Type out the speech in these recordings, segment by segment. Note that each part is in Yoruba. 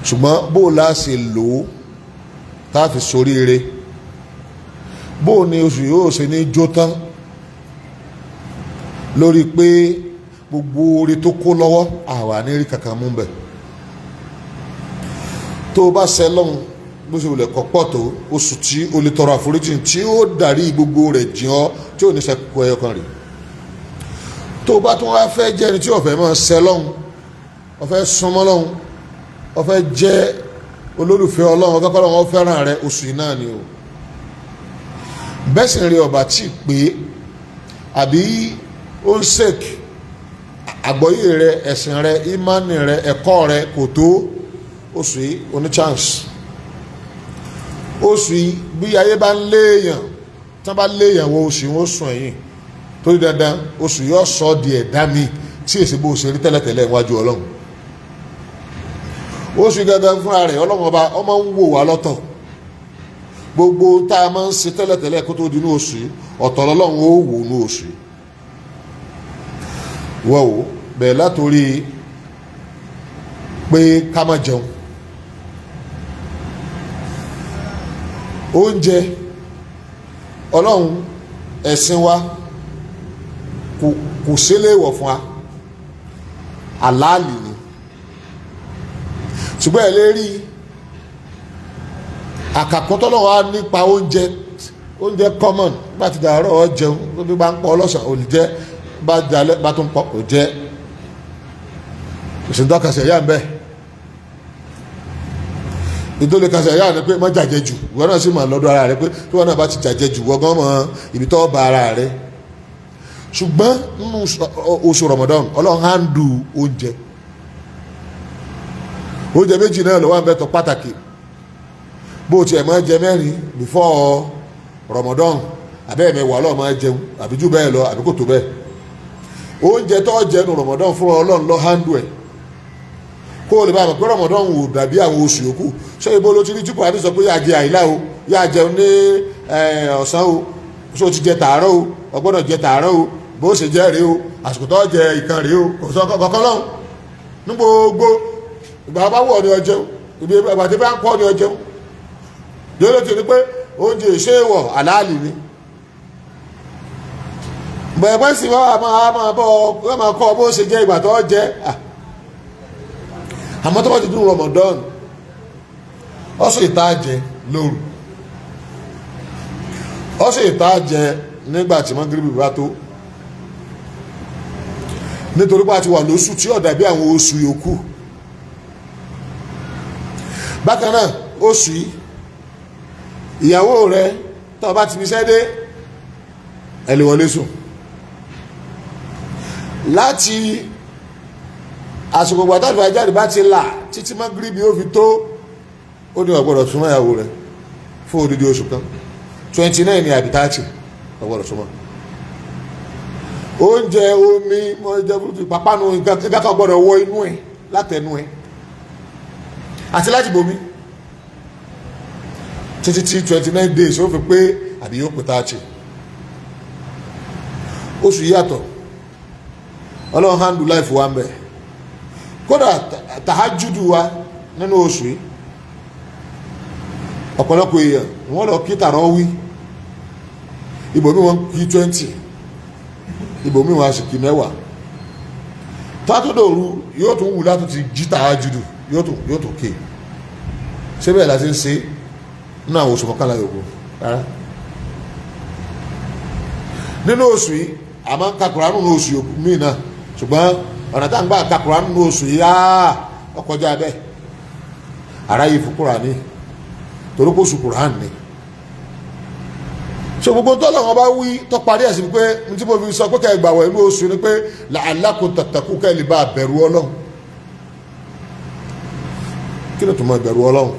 ṣùgbọ́n bó la ṣe lò ó tá a fi soríire bó ni oṣù yóò ṣe ní jó tán lórí pé gbogbo orí tó kó lọ́wọ́ àwa ní rí kankan mú bẹ̀ tó o bá ṣẹ lọ́hùn bó ṣe wulẹ̀ kọ́ pọ̀ tó oṣù tí o lè tọrọ àforíjì tí ó darí gbogbo rẹ̀ jìn ọ́ tí ò ní ṣẹ́kù ẹyọ kan rè tó o bá tún wá fẹ́ jẹ́ ẹni tí ọ̀fẹ́ máa ṣẹ lọ́hùn ọ̀fẹ́ súnmọ́ lọ́hùn ọ̀fẹ́ jẹ́ olólùfẹ́ ọlọ́run ọ̀fẹ́ kọ́lọ́run ó fẹ́ràn rẹ oṣù yìí náà ni o bẹ́sìn rẹ ọ̀bà tí pé àbí ó ń sèk àgbọ́yé rẹ ẹ̀sìn rẹ ìmánì rẹ ẹ̀kọ́ rẹ kò tó oṣù yìí oní chance oṣù yìí bí ayé bá ń léèyàn tí wọ́n bá léèyàn wọ oṣù yìí wọ́n sùn ẹ̀yìn torí dandan oṣù yìí ó sọ di ẹ̀dá mi tí èsì bó ṣe rí tẹ́lẹ̀tẹ́lẹ̀ níwájú ọlọ́run oṣù gẹ́gẹ́ fúnra rẹ̀ ọlọ́run ọba ọmọ ń wò wá lọ́tọ̀ gbogbo tá a máa ń ṣe tẹ́lẹ̀tẹ́lẹ̀ kó tó di ní oṣù ọ̀tọ̀ lọ́lọ́run ó wò ní oṣù wọ́n wò bẹ̀rẹ̀ látòrí pé ká má jẹun oúnjẹ ọlọ́run ẹ̀sìn wa kò sílẹ̀ wọ̀ fún wa àlàálì ni ṣùgbọ́n ẹ̀ lè rí àkàkọ́ tọ́lọ́wọ́ á nípa oúnjẹ common bá ti dàárọ̀ ọ jẹun tó bí bá ń pọ̀ ọlọ́sàn ò lè jẹ́ bá jalè bá tó ń pọ̀ ò jẹ́ ìṣèǹtọ́ kàṣẹ̀ yá ń bẹ́ nítorí kàṣẹ̀ yá ni pé má jàjẹ jù wọ́n náà sì mà lọ́dọ̀ ara rẹ pé tí wọ́n náà bá ti jàjẹ jù wọ́n gan mọ́ ibi tó bá ara rẹ ṣùgbọ́n nínú oṣù Ramadan ọlọ́run á ń du oúnjẹ méjì náà lọ́wọ́ ń bẹ́ tọ́ pàtàkì bó tiẹ̀ máa jẹ mẹ́rin before Ramadan abẹ́ẹ̀mẹ́wàá lọ́ọ̀ máa jẹun àbí jù bẹ́ẹ̀ lọ àbí kò tó bẹ́ẹ̀ oúnjẹ tó jẹnu Ramadan fún ọlọ́run lọ́ handle ẹ̀ kó o lè bá a mọ̀ pé Ramadan wò dàbí àwọn oṣù yòókù ṣé ibo ló ti rí jíkọ̀ àti sọ pé yà jẹ àìlá o yà jẹun ní ọ̀sán o ṣó ti jẹ tàárọ̀ o ọgbọ́dọ̀ jẹ tàárọ̀ o bó ṣe jẹ́ rèé o àsìkò tó jẹ ìkan rèé o kò sọ kankan lọ́hùn ní gbogbo ìgbà bá wọ̀ ní ọjẹun ìgbà ìgbà tí bá ń pọ̀ ní ọjẹun yóò ló ti ní pé oúnjẹ ìṣèwọ̀ àlàálì ni bẹ̀rẹ̀ sí wọ́n máa kọ́ bó ṣe jẹ́ ìgbà tó jẹ́ àmọ́ tó bá ti dúró Ramadan ọ̀sẹ̀ ìtajẹ lóru ọ̀sẹ̀ ìtajẹ nígbà tí Mágíríbì bá tó nítorí pé a ti wà lóṣù tí ó dàbí àwọn oṣù yòókù bákan náà oṣù yìí ìyàwó rẹ tó bá ti fi ṣẹ́ dé ẹ lè wọlé sùn láti àsìkò gbàtàdì àjáde bá ti là títí Mágíríbì ó fi tó ó ní ọ̀gbọ́dọ̀ súnmọ́ ìyàwó rẹ̀ fún odidi oṣù kan 29 ní àbítàtì ọ̀gbọ́dọ̀ súnmọ́ oúnjẹ omi mọ́jẹ́ burúkú pàpánu ìgbàkà ọ̀gbọ́dọ̀ wọ inú ẹ̀ látẹnu ẹ̀ àti láti bomi títí tí 29 days ó fi pé àbí yóò pè tààtì oṣù yàtọ̀ ọlọ́run handle life wa ń bẹ̀ kódà tàhájúdù wa nínú oṣù yìí ọ̀pọ̀lọpọ̀ èèyàn wọ́n lọ kí tàràwí ibòmí wọn kí 20 ibòmí wọn sì kí 10 tátọ́dọ̀rú yóò tún wù látún ti jí tàhájúdù yóò tún ké síbẹ̀ láti ń ṣe nínú àwọn oṣù mọ́kànlá yòókù rárá nínú oṣù yìí a máa ń ka Kùránì nínú oṣù yòókù míì náà ṣùgbọ́n ọ̀nà tá à ń gbà ka Kùránì nínú oṣù yìí ọkọjá bẹ́ẹ̀ ara yìí fún Kùránì torí kó oṣù Kùránì ni ṣe gbogbo tó lọ́wọ́ bá wí tó parí ẹ̀sìn pé ní tí mo fi sọ pé kẹ́ ẹ gbàwẹ̀ inú oṣù ni pé la'allakum tattaqun kẹ́ ẹ lè bá bẹ̀rù Ọlọ́run kí ló tún mọ ìbẹ̀rù Ọlọ́run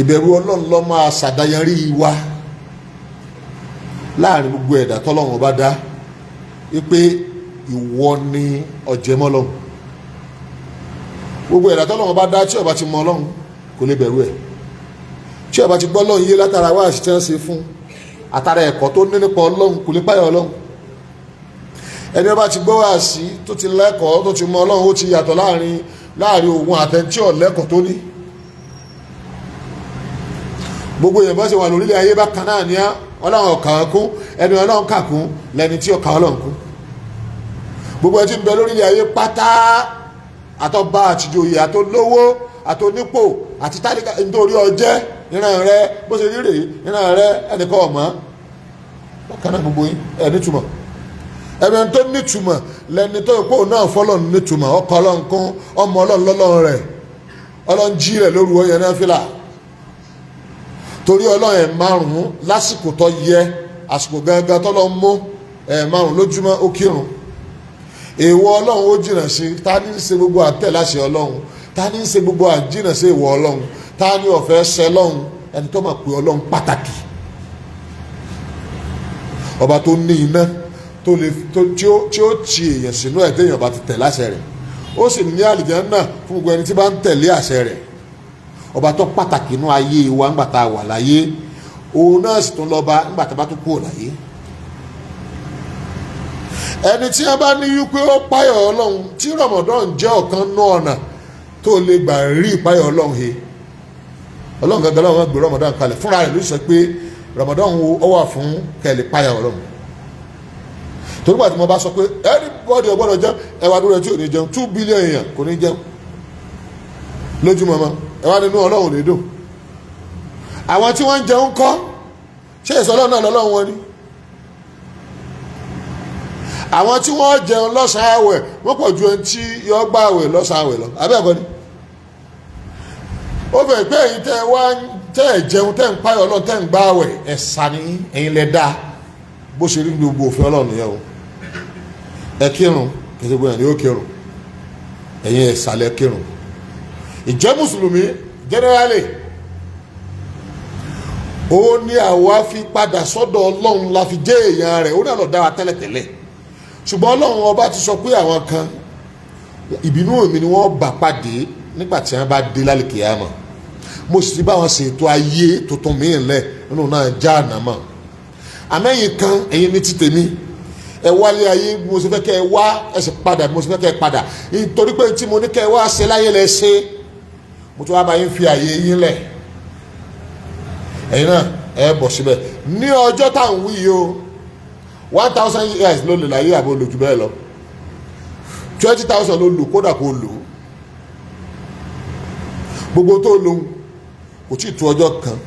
ìbẹ̀rù Ọlọ́run ló máa ṣàdáyanrí wa láàrin gbogbo ẹ̀dá tọ́lọ́run bá dá wípé ìwọ ni ọ̀jẹ̀mọ́ Ọlọ́run gbogbo ẹ̀dá tọ́lọ́run bá dá tí ó bá ti mọ Ọlọ́run kò lè bẹ̀rù ẹ̀ tí ó bá ti gbọ́ Ọlọ́run yé látara wá àṣìṣe ṣe fún àtàrà ẹ̀kọ́ tó ní nípa Ọlọ́run kò lè páyà Ọlọ́run ẹni ó bá ti gbọ́ wá sí tó ti lẹ́kọ̀ọ́ tó ti mọ Ọlọ́run ó ti yàtọ̀ láàrin láàrin òun àtẹ̀ntí ọ̀lẹ́kọ̀ọ́ tó ní. Gbogbo èèyàn bá ṣe wà lórílẹ̀ ayé bá kan náà ní Ọlọ́run ọ̀kà wọn kún, ẹni Ọlọ́run kà kún lẹni tí ọ̀kà Ọlọ́run kún. Gbogbo ẹ tí ń bẹ lórílẹ̀ ayé pátá, àtọba àtìjòyè, àtolówó, àtonípò, àti tálíkà, nítorí ọjẹ́ ìran rẹ bó ṣe rírè ìran rẹ ẹnìkan ọ̀mọ́ bákan náà gbogbo yín ẹ nítumọ̀. Ẹ̀mí tó nítumọ̀ lẹni tó yẹ kó náà fọlọ́run nítumọ̀, ọkọ̀ Ọlọ́run kún, ọmọ Ọlọ́run lọ́lọ́run rẹ̀, Ọlọ́run jí rẹ̀ lóru ọyẹ náà fìlà. Torí Ọlọ́run ẹ̀ márùn-ún lásìkò tó yẹ, àsìkò gangan tó lọ mú ẹ̀ márùn-ún lójúmọ́ ó kírun. Èèwọ̀ Ọlọ́run ó jìnnà sí, ta ní ṣe gbogbo àtẹ̀láṣẹ Ọlọ́run, ta ní ṣe gbogbo àjìnnà sí èèwọ̀ Ọlọ́run, ta ní ọ̀fẹ́ ṣẹ Ọlọ́run, ẹni tó mọ̀ pé Ọlọ́run pàtàkì. Ọba tó ní iná tí ó ti èèyàn sínú ẹ̀ téèyàn bá ti tẹ̀ láṣẹ rẹ̀, ó sì ní àlùjánnà fún gbogbo ẹni tí bá ń tẹ̀lé àṣẹ rẹ̀. Ọba tó pàtàkì inú ayé wa ńgbà tá a wà láyé, òun náà sì tún lọ́ba ńgbà tá a bá tún kúrò láyé. Ẹni tí a bá ní wípé ó páyọ̀ Ọlọ́run, tí Ramadan jẹ́ ọ̀kan náà ọ̀nà tó lè gbà rí ìpáyọ̀ Ọlọ́run he. Ọlọ́run gangan lọ́wọ́ gbé Ramadan kalẹ̀ fúnra rẹ̀ ló sọ pé Ramadan ó wà fún kẹ́lẹ̀ páyọ̀ Ọlọ́run. Torí pàtó mo bá sọ pé everybody ò gbọ́dọ̀ jẹun, ẹwà dúró tí ò ní jẹun 2 billion èèyàn kò ní jẹun lójúmọmọ, ẹwà nínú Ọlọ́run ní dùn. Àwọn tí wọ́n ń jẹun kọ́ ṣé ìsọlọ́run náà lọ́lọ́run wọn ni? Àwọn tí wọ́n jẹun lọ́sàn-án àwẹ̀ wọ́n pọ̀ ju ẹni tí yọ gbà àwẹ̀ lọ́sàn-án àwẹ̀ lọ, àbẹ́ ẹ̀kọ́ ni. Ó fẹ́ pé ẹ̀yin tẹ́ ẹ̀ jẹun tẹ́ ń páyọ̀ Ọlọ́run tẹ́ ń gbà àwẹ̀ ẹ̀sà ni ẹ̀yin lẹ dá bó ṣe rí gbogbo òfin Ọlọ́run nìyẹn o. Ẹ kírun kí ṣe gbóyàn ni ó kírun, ẹ̀yin ẹ̀sà lẹ kírun. Ìjẹ́ mùsùlùmí generally ó ní àwa fi padà sọ́dọ̀ Ọlọ́run la fi jẹ́ èèyàn rẹ̀, ó náà lọ dá wa tẹ́lẹ̀tẹ́lẹ̀. Ṣùgbọ́n Ọlọ́run ọba ti sọ pé àwọn kan ìbínú mi ni wọ́n bá pàdé nígbà tí wọ́n bá dé lálẹ́ kíyámà. Mo sì ti bá wọn ṣètò ayé tuntun mìíràn lẹ̀ nínú náà Jahannama. Àmẹ́yìn kan ẹ̀yin ní ti tèmi, ẹ wálé ayé bí mo ṣe fẹ́ kẹ́ ẹ wá, ẹ sì padà bí mo ṣe fẹ́ kẹ́ ẹ padà, nítorí pé tí mo ní kẹ́ ẹ wá ṣe láyé lẹ ṣe, mo tún wá bá yín fi àyè yín lẹ̀, ẹ̀yin náà ẹ bọ̀ síbẹ̀. Ní ọjọ́ táwọn wí yìí o 1000 years ló lò láyé àbò lò jù bẹ́ẹ̀ lọ, 20,000 ló lò kódà kó lò, gbogbo tó lò kò tí ì tó ọjọ́ kan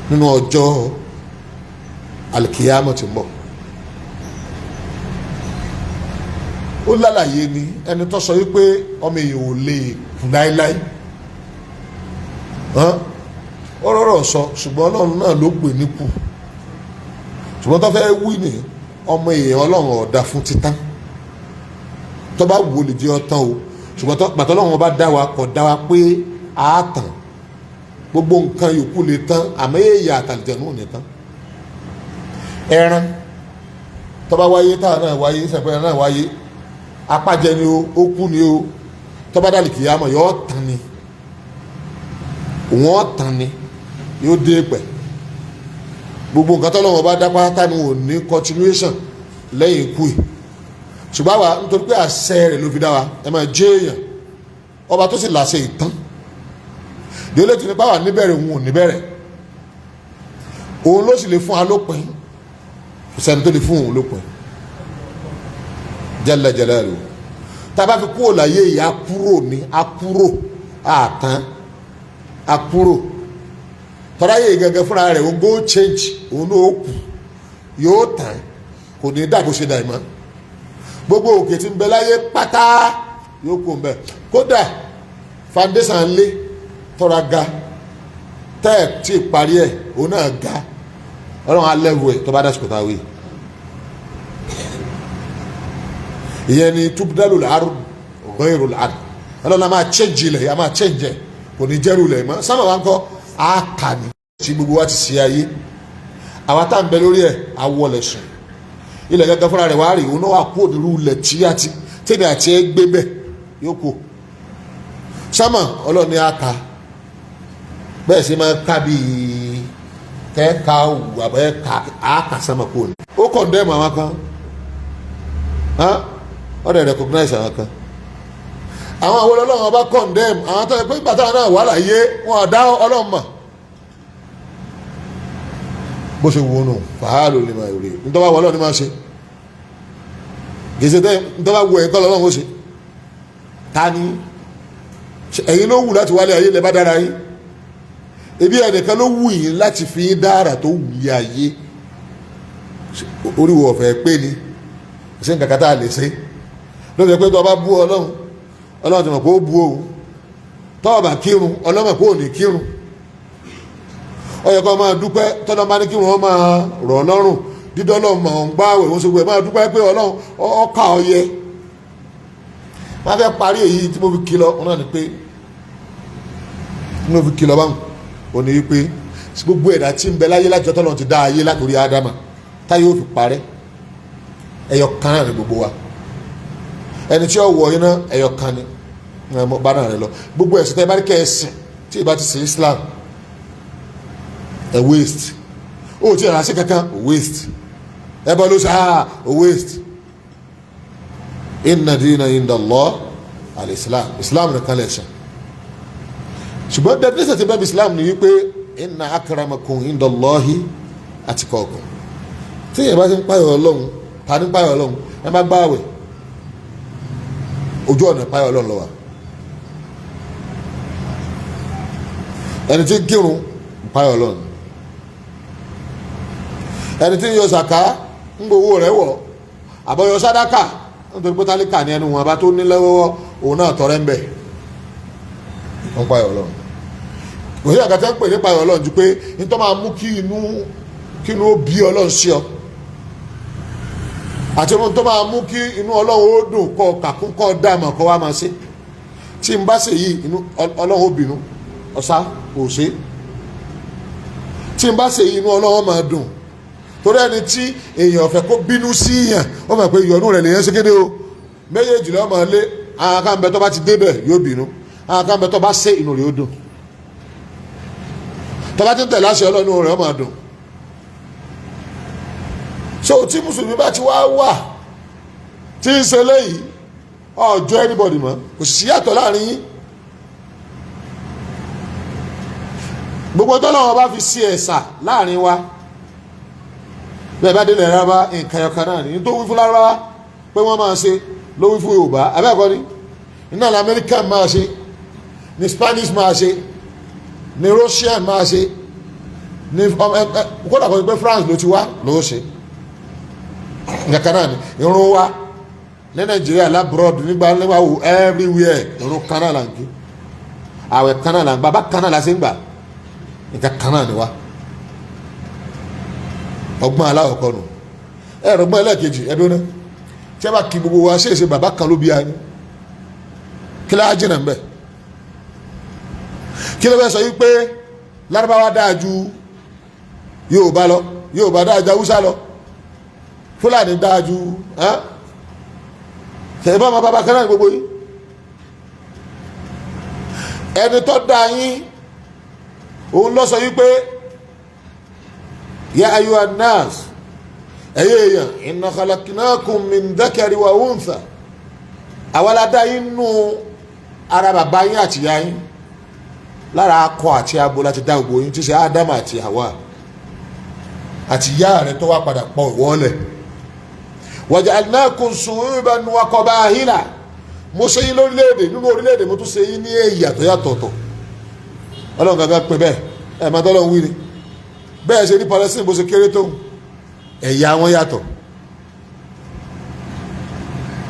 nínú ọjọ́ alikiyama ti ń bọ̀. Ó lálàyé ni ẹni tó sọ wípé ọmọ èèyàn ò lè kú láíláí, ó rọrọ̀ sọ, ṣùgbọ́n Ọlọ́run náà ló gbé níkù. Ṣùgbọ́n tó fẹ́ wí ní ọmọ èèyàn Ọlọ́run ọ̀dà fún títán, tó bá wò lè jẹ́ ọtán o, ṣùgbọ́n pàtó Ọlọ́run bá dá wa kọ̀ dá wa pé a tàn, gbogbo nǹkan yòókù lè tán, àmọ́ èèyàn àtàlìjẹ̀nù ò ní tán. Ẹran tó bá wáyé táwọn náà wáyé sẹ́pẹ́ náà wáyé, apájẹ ni ó kú ni ó, tó bá dàlì kìyàmọ̀ yóò tán ni, wọ́n tán ni, yóò dé pẹ̀. Gbogbo nǹkan tọ́lọ́wọ́ bá dá pátá ni ò ní continuation lẹ́yìn ikú yìí. Ṣùgbọ́n wa nítorí pé àṣẹ rẹ̀ ló fi dá wa, ẹ máa jẹ́ èèyàn, ọba tó sì láṣẹ ìtàn. Délé tí nípa wà níbẹ̀rẹ̀ òun ò níbẹ̀rẹ̀, òun ló sì lè fún wa lópin, kò sẹ́ni tó lè fún òun lópin. Jalla jalaluhu. Tá a bá fi kúrò láyé yìí akúrò ní akúrò àtàn akúrò. Tọ́lá yìí gẹ́gẹ́ fúnra rẹ̀ òun go change, òun ló kù yóò tàn, kò ní dàbò ṣe dà ìmọ̀. Gbogbo òkè tí ń bẹ láyé pátá yóò kó ń bẹ. Kódà foundation lé tọ́ra ga tẹ́ẹ̀ tí parí ẹ̀ òun náà ga, Ọlọ́run alẹ́wò ẹ̀ tó bá dásìkò tá a wí. Ìyẹn ni tubdalu al-ard ghayru al-ard, Ọlọ́run a máa change ilẹ̀, a máa change ẹ̀, kò ní jẹ́rù ilẹ̀ mọ́. Sábà wá ń kọ́ àáka ni tí gbogbo wa ti ṣe ayé, àwa tá à ń bẹ lórí ẹ̀ awọlẹ̀ sùn. Ilẹ̀ gẹ́gẹ́ fúnra rẹ̀ wá rí òun náà wà kú òdìrú ilẹ̀ tí tèmi àti ẹ gbé bẹ̀ yóò kú. Sámà Ọlọ́run ní àáka bẹ́ẹ̀ sì máa ká bíi kẹ́ẹ̀ka òwú àbẹ́ àáka sámà kú òní. Ó condemn àwọn kan, ó dẹ̀ recognize àwọn kan. àwọn àwọn ọlọ́run ọba condemn àwọn tó yẹ pé bàtà náà wà láyé wọn ọ̀dá ọlọ́run mọ̀ bó ṣe wù ú nù fàálù lè máa rí nítorí àwọn ọlọ́run máa ṣe gèsè tẹ́ nítorí àwọn ẹ̀kọ́ ọlọ́run ó ṣe ta ni ẹ̀yin ló wù láti wálé ayé lẹ bá dára yín ebi ẹnìkan ló wù yín láti fi yín dára tó wù yí ayé oríwọ̀ ọ̀fẹ́ pé ni ṣé nǹkan kan tá a lè ṣe ló ṣe pé tó o bá bú ọlọ́run ọlọ́run ti mọ̀ pé ó bú òun tó o bá kírun ọlọ́run mọ̀ pé ò ní kírun ó yẹ kó o máa dúpẹ́ tọ́lọ́ bá ní kírun ó máa rọ̀ lọ́rùn dídọ́ ọlọ́run mọ̀ ń gbá àwẹ̀ wọ́n ṣe gbé máa dúpẹ́ pé ọlọ́run ọkà ọyẹ máa fẹ́ parí èyí tí mo fi kìlọ̀ wọn náà ni pé mo fi kìlọ̀ báwọn ò ní wípé gbogbo ẹ̀dá tí ń bẹ láyé láti ọjọ́ tọ́lọ́run ti dá ayé látòrí ádámà táyé ó fi parẹ́ ẹyọ kan náà ni gbogbo wa ẹni tí ó wọ iná ẹyọ kan ni bá náà rẹ lọ gbogbo ẹ̀sìn tẹ́ bá rí kẹ́ẹ̀sìn tí ìbá ti ṣe Islam ẹ waste ó ti rà sí kankan ó waste ẹ bọ́ ló ṣe ó waste inna dina inda Allah al-Islam Islam nìkan lẹ̀sìn ṣùgbọ́n definition ti bẹ́ẹ̀ bí Islam ni wípé inna akramakum inda Allahi atqakum tí yẹn bá ti ń páyọ̀ ọlọ́run ta ní páyọ̀ ọlọ́run ẹ má gbààwẹ̀ ojú ọ̀nà páyọ̀ ọlọ́run ló wà ẹni tí ń kírun páyọ̀ ọlọ́run ẹni tí ń yọ sàká ń gbowó rẹ̀ wọ̀ àbọ̀yọ sàdákà nítorí pé tálíkà ní ẹnu wọn bá tó ní lọ́wọ́ òun náà tọrẹ ń bẹ̀ wọ́n páyọ̀ ọlọ́run kò sí àkàtà ń pè ní páyọ̀ ọlọ́run ju pé nítorí máa mú kí inú ó bí ọlọ́run sí ọ àti ohun tó máa mú kí inú ọlọ́run ó dùn kọ́ kàkún kọ́ dààmú kọ́ wá máa ṣe tí n bá ṣe yìí inú ọlọ́run ó bínú ọ̀sá kò ṣe tí n bá ṣe yìí inú ọlọ́run máa dùn torí ẹni tí èèyàn fẹ́ kó bínú sí yàn ó mọ̀ pé ìyọnú rẹ̀ lèyàn ṣe kéde o méjèèjì lọ́wọ́ máa lé àwọn akáǹbẹ tó bá ti débẹ̀ yóò bínú àwọn akáǹbẹ tó bá ṣe inú rẹ̀ ó dùn tó bá ti ń tẹ̀lé àṣẹ ọlọ́run rẹ̀ ó máa dùn so tí mùsùlùmí bá ti wá wà tí ń ṣe léyìí ọjọ́ anybody mọ́ kò sí yàtọ̀ láàrin yín gbogbo tọ́lọ́wọ́ bá fi sí ẹ̀sà láàrin wa bẹ́ẹ̀ bá délẹ̀ rábá nǹkan ẹ̀yọ̀kan náà ní tó wí fún lárúbáwá pé wọ́n máa ṣe ló wí fún Yorùbá abẹ́ẹ̀kọ́ ni iná ní American máa ṣe ní Spanish máa ṣe ní Russian máa ṣe ní kódà kó pé France ló ti wá ló ṣe nǹkan náà ni irun wa ní Nàìjíríà labroad nígbà wo everywhere irun kan náà là ń kí àwẹ̀ kan náà là ń gbà bá kan náà là ṣe ń gbà nǹkan kan náà ni wa ọgbọ́n aláwọ̀ kọ́nu ẹ̀rọ̀gbọ́n ẹlẹ́ẹ̀kejì ẹ̀dùn náà tí a bá kí gbogbo wa ṣèṣe bàbá kan ló bí a ní kí ló á jìnnà ń bẹ̀ kí ló fẹ́ sọ yìí pé lárúbáwá dáa ju Yorùbá lọ Yorùbá dáa ju Haúsá lọ Fúlàní dáa ju ṣẹ̀bọ́n ọmọ bàbá kan náà ní gbogbo yìí ẹni tó dáa yín òun lọ sọ yìí pé ya ayyuhan nas ẹ̀yẹ́ èèyàn inna khalaqnakum min dhakari wa untha àwọládá yín nù ara bàbá yín àti ìyá yín lára akọ àti abo láti dá gbogbo yín tí ṣe Ádámù àti Háwà àti ìyá rẹ̀ tó wá padà pọ̀ ìwọ́lẹ̀ waja'alnakum shu'uban wa qaba'ila mo ṣe yín lórílẹ̀-èdè nínú orílẹ̀-èdè mo tún ṣe yín ní ẹ̀yà tó yàtọ̀tọ̀ ọlọ́run gàgà pé bẹ́ẹ̀ ẹ̀ máa tọ́lọ́run wí ni bẹ́ẹ̀ ṣe ní Palestine bó ṣe kéré tó ẹ̀yà wọn yàtọ̀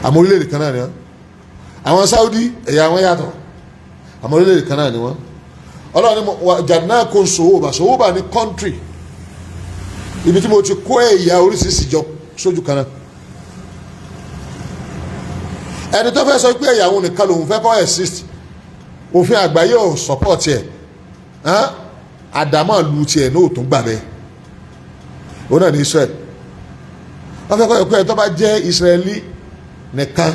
àmọ́ orílẹ̀-èdè kan náà ni wọ́n àwọn Saudi ẹ̀yà wọn yàtọ̀ àmọ́ orílẹ̀-èdè kan náà ni wọ́n ọlọ́run ni waja'alnakum shu'uban ní country ibi tí mo ti kó ẹ̀yà oríṣiríṣi jọ sójú kan náà ẹni tó fẹ́ sọ pé ẹ̀yà òun nìkan lòun fẹ́ kọ́ exist òfin àgbáyé ò support ẹ̀ àdámọ̀ lu tiẹ̀ ní òtún gbà bẹ́ẹ̀ òun náà ní Israel wọ́n fẹ́ kọ́ ẹ̀kọ́ ẹ̀ tó bá jẹ́ Israeli nìkan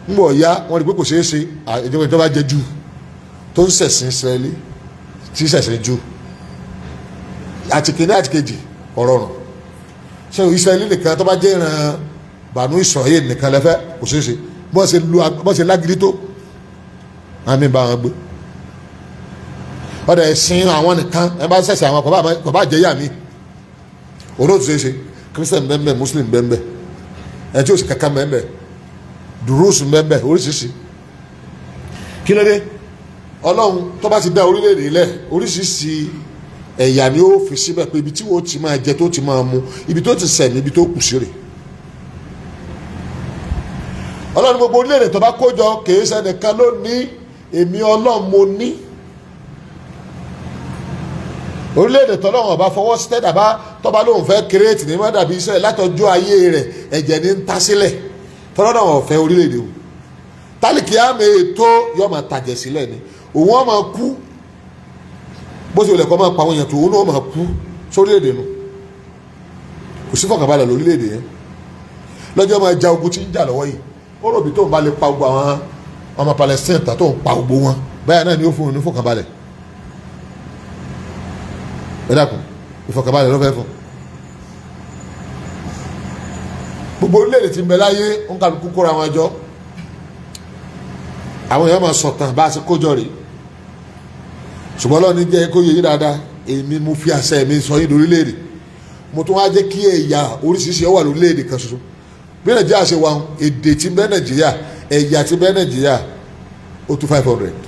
ń bọ̀ ya wọ́n rí pé kò ṣeé ṣe ìjọba tó bá jẹ́ Júù tó ń ṣẹ̀sìn Israeli tí ṣẹ̀sìn Júù àti kìíní àti kejì ọ̀rọ̀ rùn ṣé Israeli nìkan tó bá jẹ́ ìran Bànú Israel nìkan lẹ́fẹ́ kò ṣeé ṣe bọ́n ṣe lágídí tó àmì bá wọn gbé ọ̀dọ̀ ẹ̀sìn àwọn nìkan ẹ bá ṣẹ̀ṣẹ̀ àwọn kò bá jẹ́ yà mí olóòtú ṣe Christian bẹ́ẹ̀ Muslim bẹ́ẹ̀ ẹ̀ tí ó sì kankan bẹ́ẹ̀ dùrúùsù bẹ́ẹ̀ oríṣiríṣi kí ló dé Ọlọ́run tó bá ti dá orílẹ̀-èdè lẹ̀ oríṣiríṣi ẹ̀yà ni ó fi síbẹ̀ pé ibi tí wọ́n ti máa jẹ tó ti máa mu ibi tó ti sẹ̀ ní ibi tó kù sí rè Ọlọ́run gbogbo orílẹ̀-èdè tó bá kójọ kìí ṣẹnìkan ló ní èmi Ọlọ́run mo ní orílẹ̀-èdè tọ́lọ́run ọba fọwọ́ sí tẹ́dà bá tọ́ba lóun fẹ́ kírètì ní mọ́dàbí Israẹli látọjọ́ ayé rẹ̀ ẹ̀jẹ̀ ní ń ta sílẹ̀ tọ́lọ́run ọ̀fẹ́ orílẹ̀-èdè o tálíkì àmì ètò yóò máa tàjẹ̀ sílẹ̀ ni òun ó máa kú bó ṣe olè kọ́ máa pa àwọn èèyàn tó òun ó máa kú sórílẹ̀-èdè nu kò sí fọkànbalẹ̀ lórílẹ̀-èdè yẹn lọ́jọ́ máa ja ogun tí ń jà lọ́wọ́ yìí ó rò bí tóun bá lè pa gbogbo àwọn ọmọ Palestine tà tóun pa gbogbo wọn báyà náà ni ó fún un ní fọkànbalẹ̀ ẹ dákun ìfọkànbalẹ̀ ló fẹ́ fún gbogbo orílẹ̀-èdè tí ń bẹ láyé ń kálukú kóra wọn jọ àwọn èèyàn máa sọ̀tàn bá a ṣe kójọ rèé ṣùgbọ́n lọ́ni jẹ́ kó yẹ yín dáadáa èmi mo fi àṣẹ mi sọ yín lórílẹ̀-èdè mo tún wá jẹ́ kí ẹ̀yà oríṣiríṣi ó wà lórílẹ̀-èdè kan ṣoṣo bí Nàìjíríà ṣe wà èdè tí bẹ́ Nàìjíríà ẹ̀yà tí bẹ́ Nàìjíríà ó tó 500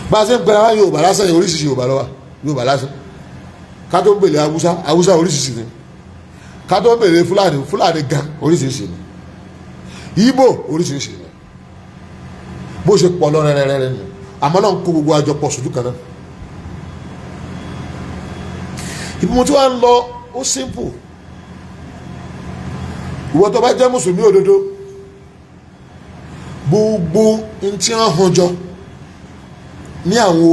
bá a ṣe ń pẹ́ra wá Yorùbá lásán yẹn oríṣiríṣi Yorùbá lọ́wọ́ Yorùbá lásán ká tó ń bèèrè Haúsá oríṣiríṣi ni ká tó ń bèèrè Fúlàní gan oríṣiríṣi ni Ìgbò oríṣiríṣi ni bó ṣe pọ̀ lọ rẹ́rẹ́rẹ́ nù àmọ́ náà ń kó gbogbo àjọ pọ̀ sójú kan náà ìbùmọ̀ tí wọ́n ń lọ ó simple ìwọ tó bá jẹ́ mùsùlùmí òdodo gbogbo n tí wọ́n hàn jọ ní àwọn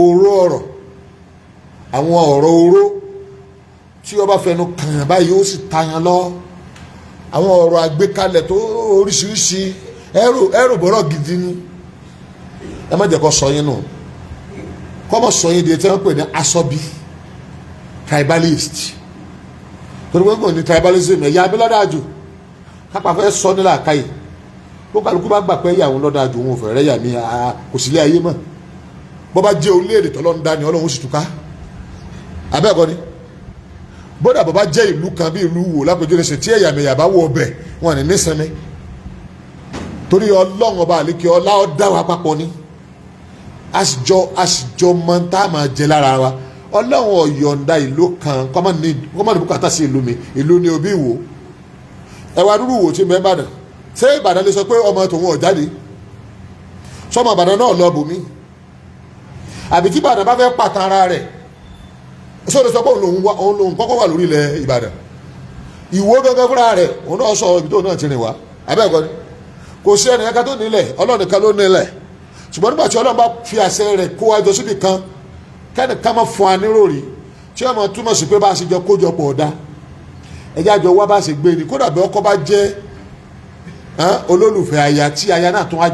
ọ̀rọ̀ oró tí wọ́n bá fẹnu kàn báyìí ó sì tàyàn lọ àwọn ọ̀rọ̀ àgbékalẹ̀ tó oríṣiríṣi ẹrù bọ́rọ̀ gidi ni ẹ má jẹ́ kó sọ yín nù kó mọ̀ sọ yín di tí wọ́n pè ní asọ́bí tribalist torí wọ́n kò ní tribalism ẹ̀yà abẹ́lọ́dájú kápá fẹ́ sọ nílà àkáyè bó kálukú bá gbà pé ìyàwó lọ́dájú òun ò fẹ́ rẹ́yà mi kò sílé ayé mọ́ bó bá jẹ́ orílẹ̀-èdè tọ́lọ́run dání Ọlọ́run sì túká abẹ́ẹ̀kọ́ ni bódà bó bá jẹ́ ìlú kan bí ìlú Wò lápẹjọ́ lẹ́sẹ̀ tí ẹ̀yà mẹ̀yà bá wọ ọbẹ̀ wọn ní nísìnyí torí Ọlọ́run ọba àlékè ọlá ọ̀dá wa papọ̀ ni àsìjọ máa ń tá a máa jẹ lára wa Ọlọ́run ọ̀yọ̀ǹda ìlú kan kọ́mọ̀ ní bùkátà sí ìlú mi ìlú ni òbí Wò ẹwà dúró Wò tí mẹ́ Ìbàdàn ṣé Ìbàdàn lè sọ pé ọmọ tòun ọ̀jáde sọmọ Ìbàdàn náà lọ bòmí àbí tí Ìbàdàn bá fẹ́ pàtàn ara rẹ̀ sọ́dọ̀ sọ pé òun lòun kọ́kọ́ wà lórí ilẹ̀ Ìbàdàn Ìwó gángan fúnra rẹ̀ òun náà sọ ibi tó náà ti rìn wá abẹ́ẹ̀kọ́ ni kò sí ẹnìkan tó nílẹ̀ Ọlọ́run nìkan ló nílẹ̀ ṣùgbọ́n nígbà tí Ọlọ́run bá fi àṣẹ rẹ̀ kó wájọ síbi kan kẹ́nìkan máa fún aníròrí tí wọ́n máa túmọ̀ sí pé bá a ṣe jọ kójọpọ̀ ọ̀dá ẹjẹ́ àjọ wá bá a ṣe gbé ni kódà bí ọkọ bá jẹ́ olólùfẹ́ aya tí aya náà tún wá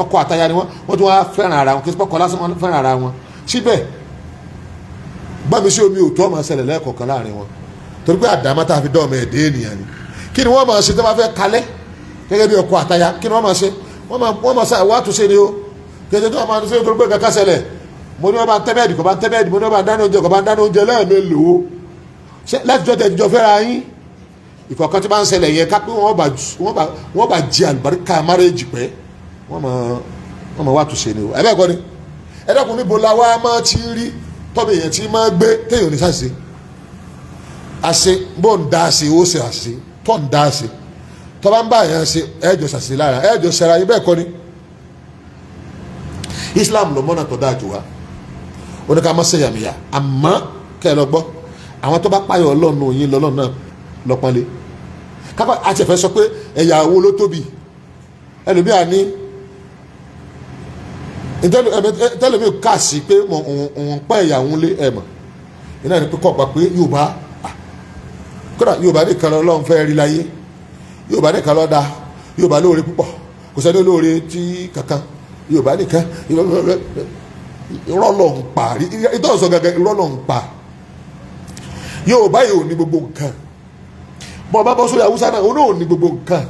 ọkọ àtaya ni wọ́n tún wá fẹ́ràn ara wọn kí ọkọ lásán wọn fẹ́ràn ara wọn síbẹ̀ gbàmí sí omi òtún ọmọ ṣẹlẹ̀ lẹ́ẹ̀kọ̀ọ̀kan láàrin wọn torí pé àdámá tá a fi dán ọmọ ẹ̀dẹ́ ènìyàn ni kí ni wọ́n máa ṣe tó bá fẹ́ kalẹ̀ gẹ́gẹ́ bí ọkọ àtaya kí ni wọ́n máa ṣe wọ́n máa ṣe àwọn àtúnṣe ni ó kẹ́sẹ̀ tó wọ́n máa ṣe torí pé kankan ṣẹlẹ̀ mo ní wọ́n bá ń tẹ́ bẹ́ẹ̀dì kò bá ń tẹ́ bẹ́ẹ̀dì mo ní wọ́n bá ń dáná oúnjẹ kò bá ń dáná oúnjẹ lẹ́ẹ̀mélòó láti jọ tẹ̀jọ fẹ́ra yín ìkọ̀ọ̀kan tí bá ń ṣẹlẹ̀ yẹn ká pé wọ́n bá jẹ àlùbáríkà márẹ́jì pẹ́ wọ́n máa wá túnṣe ni ó ẹ bẹ́ẹ̀ kọ́ ni ẹ dẹ́kun níbo la wá máa ti rí tọ́bí èèyàn tí máa gbé téèyàn ní sáṣe àṣe bó ń dá ṣe ó ṣe àṣe tó ń dá ṣe tó bá ń bá èèyàn ṣe ẹ̀ẹ́dọ̀ ṣàṣe lára ẹ̀ẹ́dọ̀ ṣẹra yìí bẹ́ẹ̀ kọ́ ni Islam ló mọ́nà tó dáa jù wá ó ní ká má ṣe yàmìyà àmọ́ kẹ́ ẹ lọ gbọ́ àwọn tó bá páyọ̀ Ọlọ́run yín lọ́lọ́run náà lọ́pọ́nlé kápá àti ẹ̀fẹ́ sọ pé ẹ̀yà owó ló tóbi ẹlòmíà ní tẹ́lẹ̀mí ká sí pé òun pa ẹ̀yà òun lé ẹ̀mọ̀ iná ní pé kọ́ gbà pé Yorùbá kódà Yorùbá nìkan lọ́lọ́run fẹ́ rí láyé Yorùbá nìkan ló dá Yorùbá lóore púpọ̀ kò sẹ́ni olóore tí kankan Yorùbá nìkan ìrọ́lọ́hún pa ìtọ́sọ gẹ́gẹ́ ìrọ́lọ́hún pa Yorùbá yìí ò ní gbogbo nǹkan bọ́ bá bọ́ sórí Haúsá náà òun náà ò ní gbogbo nǹkan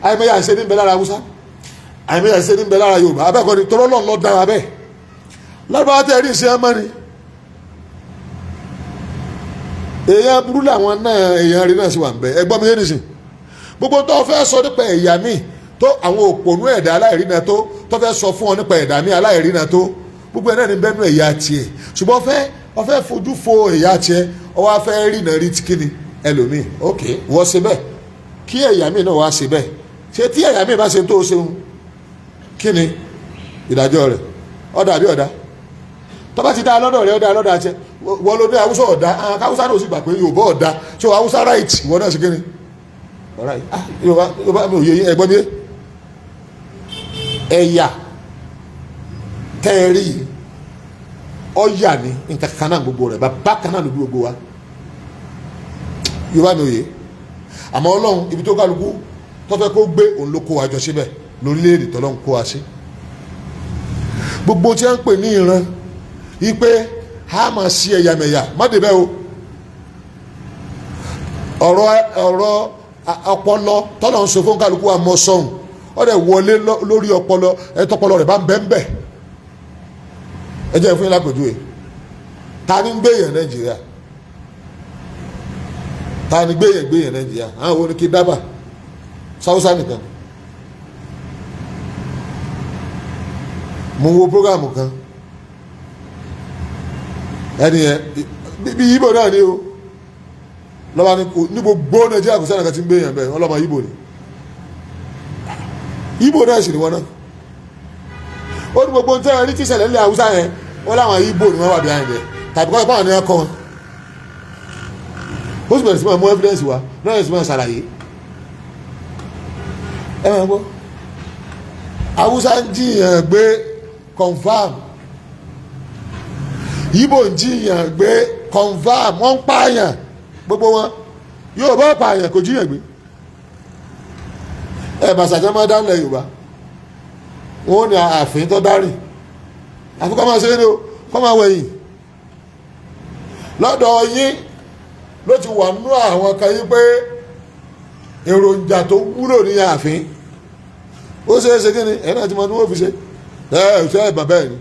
àìmọye àṣẹ ní ìbẹ̀lára Haúsá àmì ẹ̀sẹ̀ ní bẹ lára Yorùbá abẹ́kọ̀ ni tọ́lọ́ lọ́n lọ́ dára bẹ́ẹ̀ lárúbáwá tẹ́ rí ìṣe ẹmọ́ ni èèyàn burú làwọn náà èèyàn rí náà sì wà ń bẹ ẹgbọ́n mi yé nìsín gbogbo tó fẹ́ sọ nípa ẹ̀yà mi tó àwọn òpònú ẹ̀dá aláìrínà tó fẹ́ sọ fún ọ nípa ẹ̀dá mi aláìrínà tó gbogbo ẹ̀ náà ní bẹ́nu ẹ̀yà tiẹ̀ ṣùgbọ́n ó fẹ́ fojú fo ẹ̀yà tiẹ̀ ó wá fẹ́ rìnà rí ti kíni ẹlòmíì ok wọ́n ṣe bẹ́ẹ̀ kí ẹ̀yà mi náà wá ṣe bẹ́ẹ̀ ṣé tí ẹ̀yà mi bá ṣe tó ṣeun kíni ìdájọ́ rẹ̀ ọ̀dà àbí ọ̀dà tó bá ti dá lọ́dọ̀ rẹ̀ ọ̀dà lọ́dọ̀ àti wọ́n ló ní Haúsá ọ̀dà Haúsá náà sì gbà pé Yorùbá ọ̀dà tí o Haúsá right ìwọ náà ṣe kíni Yorùbá mi ò yẹ ẹgbọ́n mi ẹ̀yà tẹ́ẹ̀rí ọ̀yà ni nǹkan kan náà gbogbo rẹ̀ bàbá kan náà ló gbogbo wa Yorùbá mi ò yẹ àmọ́ Ọlọ́run ibi tó kálukú tó fẹ́ kó gbé òun ló kó wa jọ síbẹ̀ lórílẹ̀‐èdè tọ́lọ́run kó wa sí gbogbo tí wọ́n ń pè ní ìran yìí pé a máa sí ẹ̀yàmẹ̀yà má débẹ̀ o ọ̀rọ̀ ọpọlọ tọ́lọ́run sọ fún kálukú wa mọ́ sọ́hùn ó dẹ̀ wọlé lórí ọpọlọ ẹ̀tọ́pọlọ rẹ̀ bá ń bẹ́ẹ̀ ẹ jẹ́ fún yín lápèjúwe ta ni ń gbéyàn Nàìjíríà ta ni gbéyàn Nàìjíríà àwọn wo ni kí dábà sáwúsá nìkan mo wo programu kan ẹni yẹn bí Ìgbò náà ni o lọ́ba ní gbogbo Nàìjíríà kò sẹ́nà kan ti ń gbéyàn bẹ́ẹ̀ wọ́n lọ́mọ Ìgbò ni Ìgbò náà sì ni wọ́n náà ó ní gbogbo ntẹ́rẹ̀ ní tíṣẹ̀lẹ̀ ilẹ̀ Haúsá yẹn wọ́n láwọn Ìgbò ni wọ́n wà behind there tàbí kọ́ ìpáwọn ni wọ́n kọ́ wọn ó sì bẹ̀rẹ̀ sí máa mú evidence wa náà sì máa ṣàlàyé ẹ máa gbọ́ Haúsá ń jiyàn gbé confam Ìgbò ń jiyàn gbé confam wọ́n ń pààyàn gbogbo wọn yóò bá pààyàn kò jiyàn gbé ẹ bàṣàjẹ́ máa dánilẹ̀ Yorùbá wọn ní ààfin tó dárìn àfi kọ́ máa ṣe ní o kọ́ máa wẹ̀yìn lọ́dọ̀ yín ló ti wà nínú àwọn kan yí pé èròjà tó wúlò ní ààfin ó ṣe é ṣe kí ni ẹ̀ náà ti mọ ní wọ́n fi ṣe ṣe ẹ̀ bàbá ẹ̀ ni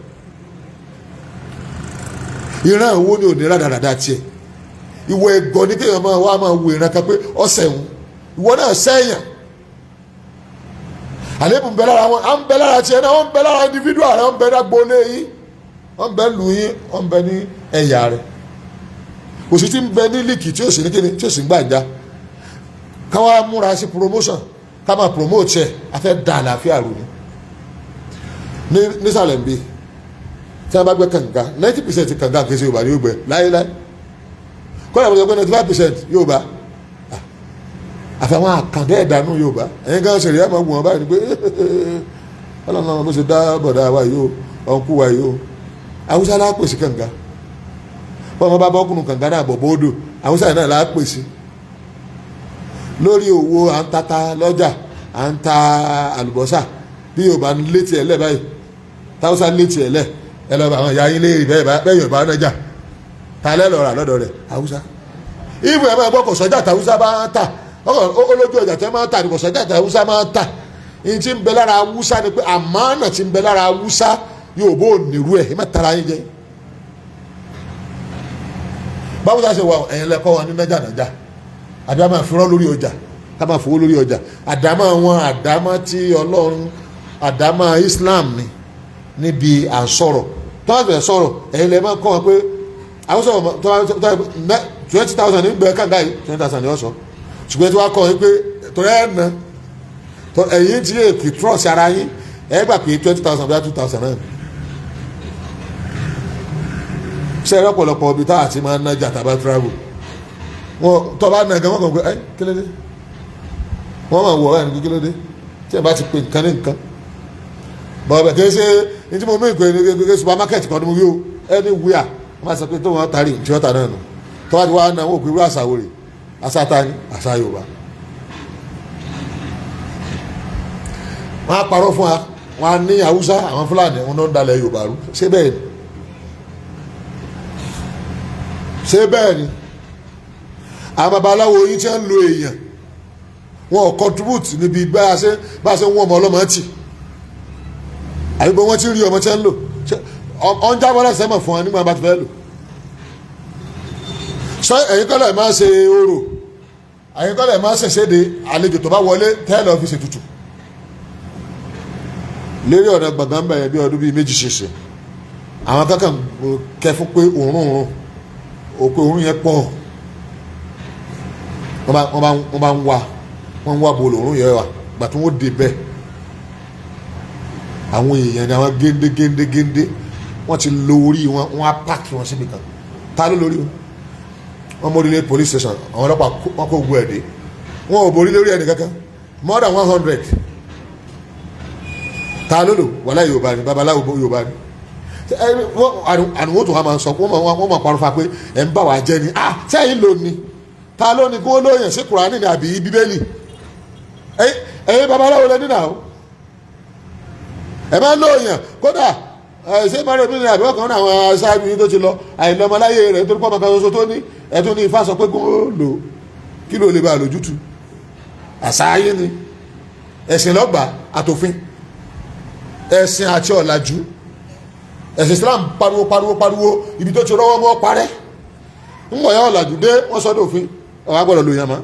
ìran ìwo ni ò ní rádaràda tiẹ̀ ìwọ ẹ̀gọ́ ní kéèyàn máa wá máa wo ìran kan pé ọ̀sẹ̀ ń ìwọ náà sẹ́yìn àlébù ń bẹ lára wọn à ń bẹ lára tiẹ̀ náà wọ́n ń bẹ lára individual rẹ̀ wọ́n ń bẹ lágbóolé yín wọ́n ń bẹ lù yín wọ́n ń bẹ ní ẹ̀yà rẹ̀ kò sì ti ń bẹ ní líìkì tí ó sì ní kíni tí ó sì ń gbàǹjà káwá múra sí promotion ká máa promote ẹ̀ afẹ́ da àlàáfíà rò ní nísàlẹ̀ ń bí tí wọ́n bá gbẹ́ kànga 90% kànga kìí ṣe Yorùbá ní yóò gbẹ láéláé kọ́lá ìwọ̀n gbẹ́ 95% Yorùbá àfẹ́wọn àkàndé ẹ̀dánú Yorùbá ẹ̀yin kan ṣẹlẹ̀ ẹ̀ máa wù wọ́n báyìí ni pé ọlọ́run bó ṣe dá bọ̀dá wa yìí o ọ̀nkú wa yìí o Haúsá lápèsè kànga bọ́n wọn bá bọ́kùnrin kànga náà bọ̀ bóódò Haúsá náà lápèsè lórí owó à ń tata lọ́jà à ń ta àlùbọ́sà bí Yorùbá létí ẹ̀ lẹ̀ báyìí táwùsá létí ẹ̀ lẹ̀ ẹ lọ́ọ́ bá àwọn ìyá yín léèrè bẹ́ẹ̀ Yorùbá nájà ta lẹ́ lọ́ọ́ rà lọ́dọ̀ rẹ̀ Haúsá ìbò ẹ̀ máa gbọ́ kò sọ́jà táwùsá bá ń tà olójú ọjà tẹ́ máa ń tà ní kò sọ́jà táwùsá máa ń tà ní ti ń bẹ lára Haúsá ni pé àmánà ti ń bẹ lára Haúsá Yorùbá ò nírú ẹ̀ ẹ má tara yín jẹ báwo ṣe wà ẹ̀yin lẹ́kọ́ wọn ní nájà àbí a máa fi rán lórí ọjà ká máa fowó lórí ọjà àdámọ́ wọn àdámọ́ tí Ọlọ́run àdámọ́ Islam ni níbi à ń sọ̀rọ̀ tó bá fẹ́ sọ̀rọ̀ ẹ̀yin lẹ́ máa kọ́ wọn pé àwọn sọ̀rọ̀ tó 20,000 ní gbẹ kàǹgá yìí 20,000 ní ọ̀sán ṣùgbọ́n tí wọ́n kọ́ wọn pé torí ẹ̀ na ẹ̀yin tí yóò kì í trọ́ọ̀sì ara yín ẹ̀ gbà pé 20,000 bí i 2,000 náà ṣe é rọ́pọ̀lọpọ̀ ibi táà ti máa ń nájà tàbá travel wọn tó bá nà gan wọn kàn pé ẹ kílódé wọn máa wọ ẹ ní kílódé tí ẹ bá ti pè nǹkan ní nǹkan bọ̀ọ̀bẹ̀ kì í ṣe ní tí mo mú ìpè ní supermarket kan ní mo rí o anywhere wọn máa sọ pé tó wọn tari tí wọn tà náà nù tó wá ti wá náà wọn ò pè wúrà àṣà wòrè àṣà ta ni àṣà Yorùbá wọn á parọ́ fún wa wọn á ní Haúsá àwọn Fúlàní wọn náà ń dalẹ̀ Yorùbá rú ṣé bẹ́ẹ̀ ni ṣé bẹ́ẹ̀ ni àwọn babaláwo yìí tí ń lo èèyàn wọn ò contribute níbi bá a ṣe ń wọ́n ọmọ ọlọ́mọ tì àbíbọn wọn ti rí ọmọ tí ń lò ọ̀n jábọ́ lẹ́sẹ̀ mọ̀ fún wọn nígbà bá ti fẹ́ lò. sọ ẹ̀yin kọ́lẹ̀ máa ṣe orò ẹ̀yin kọ́lẹ̀ máa ṣẹ̀ṣẹ̀dẹ̀ àlejò tó bá wọlé tẹ́lẹ̀ ọ́fíìsì tutù lérí ọ̀nà gbọ̀ngàn bẹ̀rẹ̀ bí ọdún bíi méjì ṣeṣe àwọn kankan kẹ fún pé òórùn òpè òórùn yẹn pọ̀ wọ́n bá ń wá bolo òórùn yẹn wà gbà tí wọ́n dé bẹ́ẹ̀ àwọn èèyàn ni àwọn géńdé wọ́n ti lo orí wọn á pààkì wọn síbi kan ta ló lórí wọn mórílé police station àwọn ọlọ́pàá wọn kò gbọ́ ẹ̀ dé wọn ò borí lórí ẹni kankan more than 100 ta ló lò wàlá Yorùbá ni babaláwo Yorùbá ni àdùnwó tó wà máa ń sọ wọ́n máa parọ́ fa pé ẹ̀ ń bà wá jẹ́ ni sẹ́yìn ló ní ta ló ní kó lóyìn sí Kùránì ní àbí Bíbélì ẹ̀yin babaláwo lẹ́ni náà ẹ̀ máa lóyìn kódà ṣé mọ́rẹ́ mi ní àbí ọkàn náà àwọn aṣáájú yìí tó ti lọ àìlọ́mọláyé rẹ̀ nítorí pọ́nmọ́ kan ṣoṣo tó ní ẹ̀tún ní Ifá sọ pé kó lò kí ló lè bá lójútu àṣàyé ni ẹ̀sìn lọ́gbà àtòfin ẹ̀sìn àti ọ̀làjú ẹ̀sìn Islam pariwo ibi tó ti rọ́wọ́ mọ́ parẹ́ ń wọ̀ ya ọ̀làjú dé wọ́n sọ́dọ̀ òfin ọ̀rọ̀ agbọ́dọ̀ lò yàn mọ́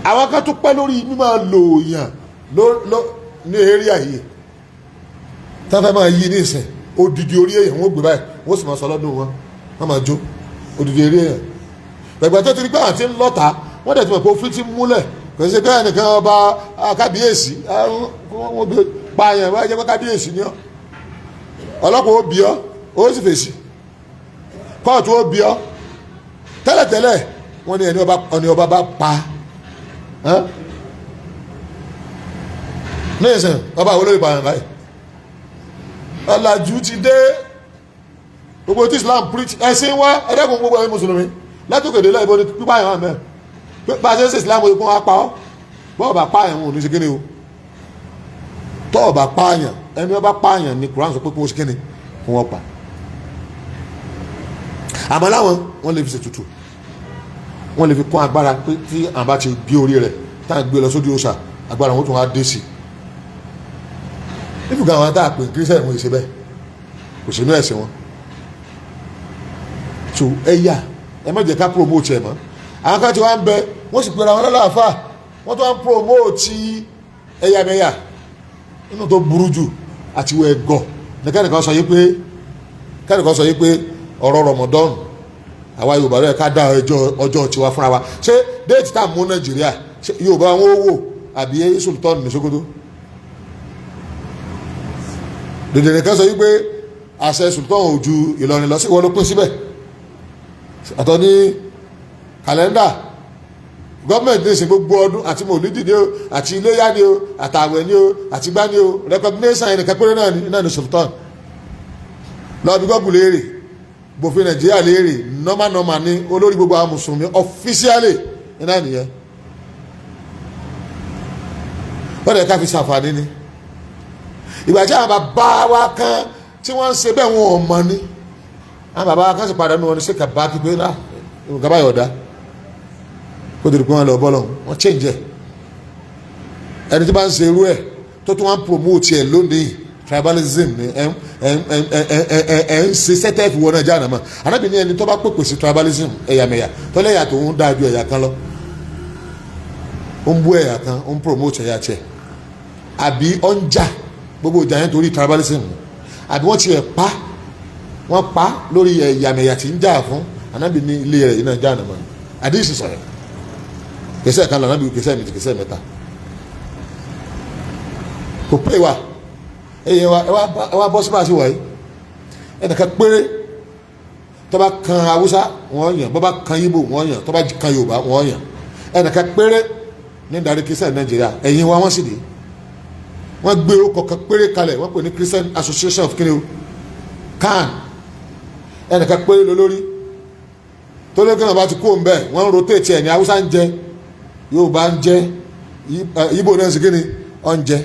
àwọn kan tó pẹ́ lórí mímọ́ lò yàn ní area yìí tafẹ́ máa yí ní ìsìn odidi orí èèyàn wọ́n gbé báyìí wọ́n sì máa sọ lọ́dún wọn wọ́n máa jó odidi orí èèyàn gbẹ̀gbẹ̀ tó ti rí pé àwọn tí ń lọ́ta wọ́n dẹ̀ ti mọ̀ pé òfin ti múlẹ̀ kò sí bẹ́ẹ̀ nìkan ọba kábíyèsí wọ́n gbé pààyàn wọ́n jẹ́ pé kábíyèsí ni ọ́ ọlọ́pàá ó bí ọ́ ó sì fèsì kóòtù ó bí ọ́ tẹ́lẹ̀tẹ́lẹ̀ wọ́n ní ẹni ọba bá pa ní ìsìn ọba àwọn olóyè pààyàn báyìí ọ̀làjú ti dé gbogbo tí Islam preach ẹ̀sìn wá ẹ̀dẹ́kùn gbogbo ẹ̀yin mùsùlùmí látòkèdè lẹ́yìnbó ni pípa ẹ̀wọ̀n mẹ́ bá a ṣe ń ṣe Islam kó wá pa ọ́ bọ́ọ̀ bá pààyàn wọn ò ní ṣe kíni o tọ́ọ̀ bá pààyàn ẹni ọba pààyàn ni Quran sọ pé kó ṣe kíni fún wọn pa àmọ́ láwọn wọ́n lè fi ṣètùtù wọ́n lè fi kún agbára pé tí àwọn bá ti gbé orí rẹ̀ táwọn gbé lọ sódì òòṣà agbára wọn tún wá dé sí i nífùgà àwọn tá a pè kírísítẹ́nì wọn ìṣe bẹ́ẹ̀ kò sí inú ẹ̀sìn wọn so ẹ̀yà ẹ má jẹ́ ká promote ẹ̀ mọ́ àwọn kan tí wọ́n ń bẹ wọ́n sì pera wọn lọ́láàfà wọ́n tó wá ń promote ẹ̀yàmẹ̀yà nínú tó burú jù àti wọ ẹ̀gọ́ nìkanìkan sọ yí pé ọ̀rọ̀ Ramadan àwa Yorùbá rẹ̀ ká dá ọjọ́ tiwa fúnra wa ṣé déètì tá à ń mú Nàìjíríà Yorùbá wọn ó wò àbí Sultan ní Sokoto dèdèrè kan sọ wípé àṣẹ Sultan ò ju Ìlọrin lọ sí ìwọ ló pín síbẹ̀ àtọ ní kàlẹ́ndà gọ́ọ̀mẹ̀ntì ní ìsìn gbogbo ọdún àti mòlídì ni o àti iléyá ni o àtàwẹ̀ ni o àti gbá ni o recognition ẹnìkan péré náà ní Sultan lọ́ọ́ bí gọ́ọ̀gù léèrè gbòfin Nàìjíríà léèrè normal ní olórí gbogbo àwọn mùsùlùmí officially iná nìyẹn wọ́n dẹ̀ ká fi ṣàǹfààní ni ìgbà tí àwọn bàbá wa kan tí wọ́n ń ṣe bẹ́ẹ̀ wọn ò mọ̀ ni àwọn bàbá wa kan sì padà nù wọn ní ṣe kàbá kí pé náà nǹkan báyọ̀ ọ̀dá kó tó di pé wọ́n lọ bọ́lọ̀ wọ́n change ẹ̀ ẹni tí bá ń ṣe irú ẹ̀ tó tún wọ́n ń promote ẹ̀ lónìí tribalism ni ẹ̀ ń ṣe sẹ́tẹ̀fì wọn náà jáàna mọ́ arábìnrin ẹni tó bá pèpè sí tribalism ẹ̀yàmẹ̀yà tó lẹ́yà tó ń dájú ẹ̀yà kan lọ ó ń bú ẹ̀yà kan ó ń promote ẹ̀yà tiẹ̀ àbí ó ń jà gbogbo ìjà yẹn torí tribalism àbí wọ́n tiẹ̀ wọ́n pa lórí ẹ̀yàmẹ̀yà tí ń jà fún anábìnrin ilé rẹ̀ iná jáàna mọ́ àdéhìsì sọ̀rọ̀ kẹsẹ̀ kan lọ́nà bí kẹsẹ̀ méjì kẹsẹ̀ mẹ́ta kò pé wa ẹ̀yẹ wa ẹ wá bọ́ sí máa ṣe wáyé ẹnìkan péré tó bá kan Haúsá wọ́n yàn bó bá kan Ìgbò wọ́n yàn tó bá kan Yorùbá wọ́n yàn ẹnìkan péré ní darí Christian Nàìjíríà ẹ̀yìn wa wọ́n sì dé wọ́n gbé orúkọ kan péré kalẹ̀ wọ́n pè ní Christian Association of kini CAN ẹnìkan péré lólórí tó lókè náà bá ti kó ń bẹ́ẹ̀ wọ́n ń rotate ẹ̀ ní Haúsá ń jẹ Yorùbá ń jẹ Ìgbò náà sì kí ni ọ ń jẹ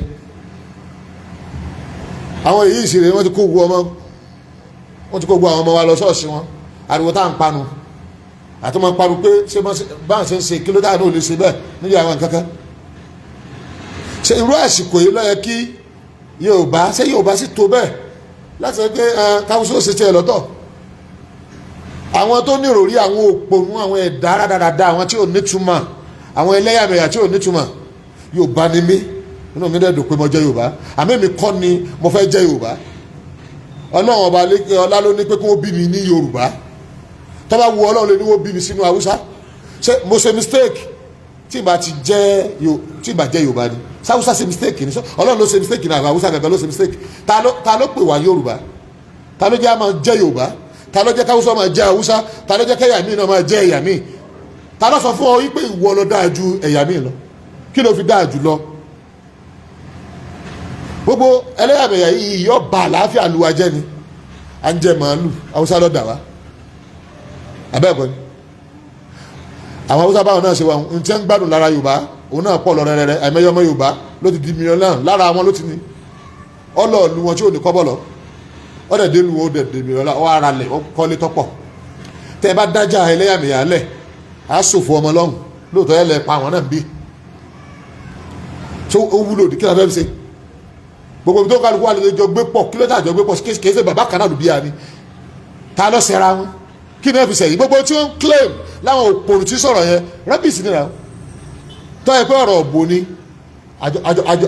àwọn èyí ìṣirè wọ́n ti kó gbogbo àwọn ọmọ wa lọ ṣọ́ọ̀ṣì wọn ariwo tá à ń panu àti wọn panu pé ṣé báwọn ṣe ń ṣe kí ló dáa náà lè ṣe bẹ́ẹ̀ níbi àwọn kankan ṣe irú àsìkò yìí ló yẹ kí Yorùbá ṣé Yorùbá sì tó bẹ́ẹ̀ láti ṣe pé káwùsọ ṣe tiẹ̀ lọ́tọ̀ àwọn tó ní ìròrí àwọn òpònú àwọn ẹ̀dá rádaràda àwọn tí ò nítumọ̀ àwọn ẹlẹ́yàmẹ̀yà tí ò nítumọ̀ Yorùbá ni mí inú mi dẹ́dùn pé mo jẹ́ Yorùbá àmì mi kọ́ ni mo fẹ́ jẹ́ Yorùbá Ọlọ́run ọba ọlá ló ní pé kí wọ́n bí mi ní Yorùbá tó bá wu Ọlọ́run lè ní wọ́n bí mi sínú Haúsá ṣé mo ṣe mistake tí ìbá jẹ́ Yorùbá ni sáwùsá ṣe mistake ni Ọlọ́run ló ṣe mistake ní àwọn Haúsá gẹ́gẹ́ ló ṣe mistake ta ló pè wá Yorùbá ta ló jẹ́ àmọ́ jẹ́ Yorùbá ta ló jẹ́ káwùsá máa jẹ́ Haúsá ta ló jẹ́ kẹ́yà míì náà máa jẹ́ ẹ̀yà míì ta ló sọ fún ọ wípé ìwọ ló dáa ju ẹ̀yà míì lọ kí ló fi dáa jù lọ gbogbo ẹlẹ́yàmẹ̀yà yìí yọ ba àlàáfíà lu wa jẹ́ ni à ń jẹ màálù Haúsá ló dà wá abẹ́ẹ̀kọ́ ni àwọn Haúsá báwọn náà ṣe wà ń tẹ́ ń gbádùn lára Yorùbá òun náà pọ̀ lọ rẹ́rẹ́rẹ́ àìmọye ọmọ Yorùbá ló ti di mílíọ̀nù náà lára wọn ló ti ní ọlọ́ọ̀lù wọn tí ò ní kọ́bọ̀ lọ ọ̀dẹ̀dẹ̀ lu ọ̀dẹ̀dẹ̀ mílíọ̀nù ọ̀ ara lẹ̀ kọ́lé tọ́pọ̀ tẹ́ ẹ bá dájà ẹlẹ́yàmẹ̀yà lẹ̀ á ṣòfò ọmọ lọ́hùn lóòótọ́ ẹ lẹ̀ pa àwọn náà bí tó ó wúlò ní kí wọ́n fẹ́ ṣe gbogbo ibi tó kálukú wà lè jọ gbé pọ̀ kí ló dà jọ gbé pọ̀ kì í ṣe bàbá kan náà ló bí ya ni ta ló ṣẹra wọn kí ni wọ́n fi ṣẹ̀yìn gbogbo tí wọ́n claim láwọn òpòrò tí sọ̀rọ̀ yẹn rẹ́bìsì nìyà tó yẹ pé ọ̀rọ̀ òbò ni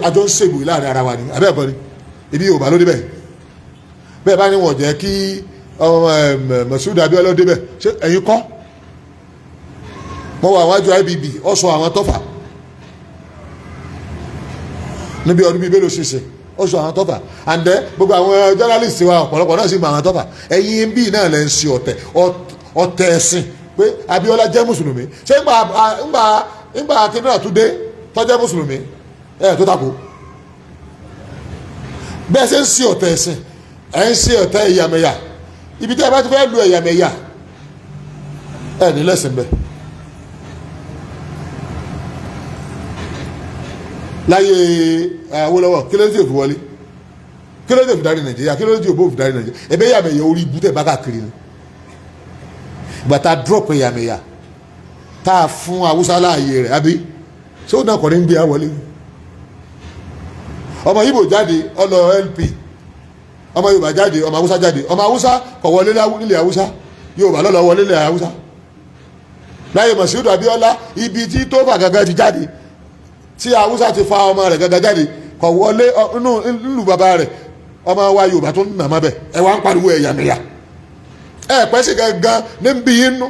àjọ ń ṣègbè láàrin ara wa ni abẹ́ẹ̀kọ́ ni ibi Yorùbá ló débẹ̀ bẹ́ẹ̀ bá ní wọ́n jẹ́ kí Mọ̀súdù Abíọ́lá débẹ̀ ṣé ẹ̀yin kọ́ mọ́ wà wájú IBB ọ̀sọ̀ àwọn tọ́fà níbi ọdún bíi mélòó ṣiṣẹ́ ọ̀sọ̀ àwọn tọ́fà and then gbogbo àwọn journalist wa ọ̀pọ̀lọpọ̀ náà sì gba àwọn tọ́fà ẹ̀yin bíi náà lẹ́ ń ṣe ọ̀tẹ̀ ẹ̀sìn pé Abíọ́lá jẹ́ mùsùlùmí ṣé ńgbà akíndúrà tún dé tó jẹ́ mùsùlùmí tó takò bẹ́ẹ̀ ṣe ń ṣe ọ̀tẹ̀ ẹ̀sìn ẹ̀ ń ṣe ọ̀tẹ̀ ẹ̀yàmẹ̀yà ibi tí ẹ bá ti fẹ́ lu ẹ̀yàmẹ̀yà ẹ̀ ní lẹ́sìn bẹ́ẹ̀ láyé Awólọ́wọ̀ kí ló dé òfin wọlé kí ló dé òfin darí Nàìjíríà kí ló dé òfin darí Nàìjíríà ẹ̀bẹ̀ ẹ̀yàmẹ̀yà orí ibú tẹ̀ bá káàkiri ni ìgbà tá a drop ẹ̀yàmẹ̀yà tá a fún Haúsá láàyè rẹ̀ àbí ṣé ó náà kọ́ ní ń gbé a wọlé ọmọ Ìgbò jáde ọlọ LP ọmọ Yorùbá jáde ọmọ Haúsá jáde ọmọ Haúsá kọ̀ wọlé nílẹ̀ Haúsá Yorùbá lọ́lọ́ wọlé nílẹ̀ Haúsá láyé Mọ̀súdù Abíọ́lá ibi tí tó fà gàgà ti jáde tí Haúsá ti fa ọmọ rẹ̀ gàgà jáde kọ̀ wọlé nílùú bàbá rẹ̀ ọmọ wa Yorùbá tó ń nà má bẹ̀ ẹ wá ń pariwo ẹ̀yàmẹ̀yà ẹ pẹ́ sí gangan ní bí yín nú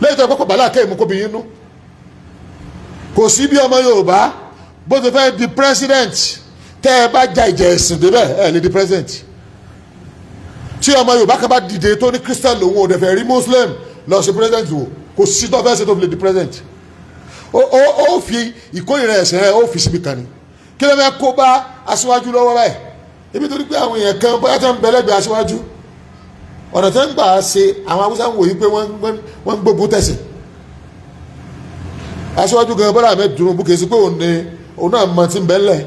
lẹ́yìn tó kọ́kọ́ bàálà kéèmù kó bí yín nú kò sí bí ọmọ Yorùbá bó ti fẹ́ di president tẹ́ ẹ bá ja ìjà ẹ̀sìn débẹ̀ ẹ lè di president tí ọmọ Yorùbá kan bá dìde tó ní Christian lòun ò dẹ̀ fẹ́ rí Muslim lọ sí president wò kò sí tó fẹ́ ṣe tó fi lè di president ó fi ìkórìíra ẹ̀sìn rẹ̀ ó fi síbi kan ni kí ló fẹ́ kó bá aṣíwájú lọ́wọ́ báyìí ibi tó ní pé àwọn èèyàn kan bóyá tó ń bẹ lẹ́gbẹ̀ẹ́ aṣíwájú ọ̀nà tó ń gbà ṣe àwọn Haúsá ń wòye pé wọ́n ń gbógun tẹ̀sìn aṣíwájú gan Bọ́lá Ahmed Tinubu kì í sí pé òun náà mọ tí ń bẹ ńlẹ̀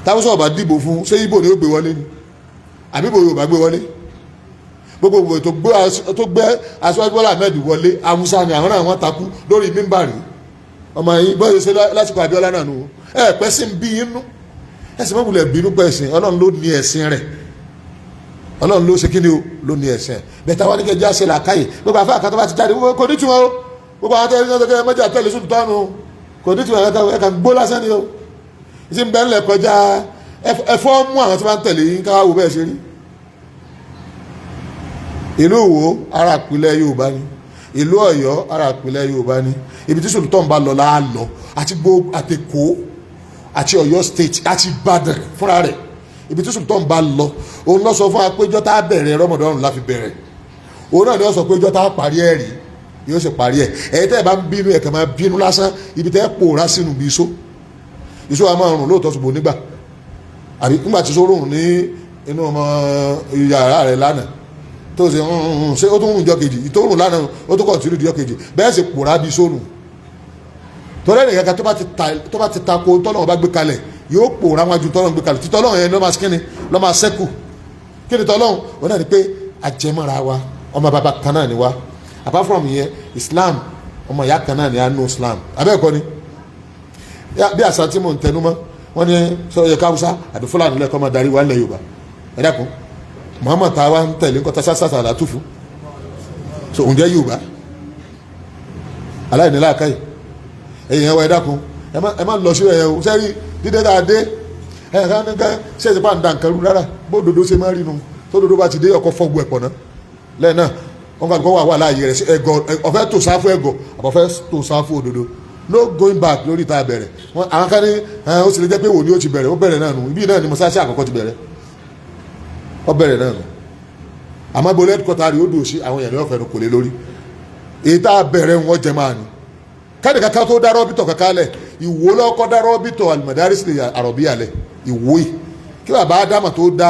táwùsọ̀ ọba dìbò fún ṣé Ìgbò ni ó gbé wọlé ni àbí Ìgbò Yorùbá gbé wọlé gbogbo ìwé tó gbé aṣíwájú Bọ́lá Ahmed wọlé Haúsá ni àwọn náà wọ́n takú lórí mímbàrí ọmọ yìí bọ́ọ̀ ṣe lásìkò Abíọ́lá náà nù ẹ pẹ́ sí ń bí inú ẹ̀sìn mọ́bùlẹ̀ bínú pẹ́ ẹ̀sìn Ọlọ́run ló ní ẹ̀sìn rẹ̀ Ọlọ́run ló ṣe kí ni o ló ní ẹ̀sìn bẹ́ẹ̀ táwọn oníkẹ́jẹ́ àṣẹ làákàyè gbogbo àfẹ́ àkàtọ́ bá ti jáde kò ní tiwọn o gbogbo àwọn tẹ́lẹ̀ mẹ́jọ àtẹ́lẹ̀ sùn tọ́nu kò ní tiwọn ẹ̀ka gbó lásán ni o ìsìn bẹ́ẹ̀ ńlẹ̀ kọjá ẹ̀fọ́ mú àwọn tí wọ́n ń tẹ̀lé yín káwá wo bẹ́ẹ̀ ṣe rí ìlú Ìwó ara ìpínlẹ̀ Yorùbá ni ìlú Ọ̀yọ́ ara ìpínlẹ̀ Yorùbá ni ibi tí Sultan bá lọ láà lọ àti gbogbo àtẹkọ àti Ọ̀yọ́ state àti Ìbàdàn fúnra rẹ̀ ibi tí Sultan bá lọ òun lọ sọ fún wa pé ìjọ tá a bẹ̀rẹ̀ Ramadan la fi bẹ̀rẹ̀ òun náà ni wọ́n sọ pé ìjọ tá a parí ẹ̀ rí yóò sì parí ẹ̀ ẹ̀yin tẹ́ ẹ bá ń bínú ẹ̀ kàn máa bínú lásán ibi tẹ́ ẹ pòórá sínú bí iṣó wa máa rùn lóòótọ́ ṣùgbọ́n nígbà àbí nígbà tí iṣó rùn ní inú ọmọ yàrá rẹ̀ lánàá tó ṣe ṣe ó tún rùn jọ kejì ìtò rùn lánàá ó tún kọ̀tínú jọ kejì bẹ́ẹ̀ sì pòórá bí iṣó rùn torí ẹnì kankan tó bá ti tako tọ́lọ́wọ́n bá gbé kalẹ̀ yóò pòórá wájú tọ́lọ́wọ́n gbé kalẹ̀ tí tọ́lọ́wọ́n yẹn ló máa kíni ló máa sẹ́kù kíni tọ́lọ́wọ́n wọn náà ni pé àjẹmọ́ra wa ọmọ bàbá kan náà ni wa apart from yẹn Islam ọmọ ìyá kan náà ni a nù Islam abẹ́ẹ̀kọ́ ni bí àṣà tí mò ń tẹnu mọ́ wọ́n ní sọ yẹ káwùsá àbí fúlàní lẹ́kọ́ máa darí wa nílẹ̀ Yorùbá ẹ dákun Muhammad tá a wá ń tẹ̀lé nǹkan tasásásá àlàtú fún so ǹjẹ́ Yorùbá aláìní láàkáyì ẹ̀yìn ẹ̀wọ̀ ẹ dákun ẹ má lọ sí ẹ̀ o sẹ́rí dídé tá a dé ẹ̀ ká ní ká ṣèṣe bá ń da nǹkan rú rárá bó dodo ṣe máa rí nu tó dodo bá ti dé ọkọ̀ fọ́gbù ẹ̀pọ̀ náà lẹ́yìn náà wọn kàn kọ́ wà láàyè rẹ̀ sí ẹ̀gọ́ ọ̀fẹ́ tó sáfù ẹ̀gọ́ àbọ̀fẹ́ tó sáfù òdodo no going back lórí tá a bẹ̀rẹ̀ wọn àwọn kan ní ó sì lè jẹ́ pé wò ni ó ti bẹ̀rẹ̀ ó bẹ̀rẹ̀ náà nù ibi náà ni mọ́sáàsì àkọ́kọ́ ti bẹ̀rẹ̀ ó bẹ̀rẹ̀ náà nù àmọ́ ibo lẹ́dùkọ́tà rí ó dùn sí àwọn èèyàn ọ̀fẹ́ kò lé lórí èyí tá a bẹ̀rẹ̀ wọn jẹ máa ní káàdì kankan tó dá rọ́bìtọ̀ kankan lẹ̀ ìwó lọ́kọ́ dá rọ́bìtọ̀ al-madaris al-arabiyya lẹ̀ ìwó yìí kí bàbá Ádámà tó dá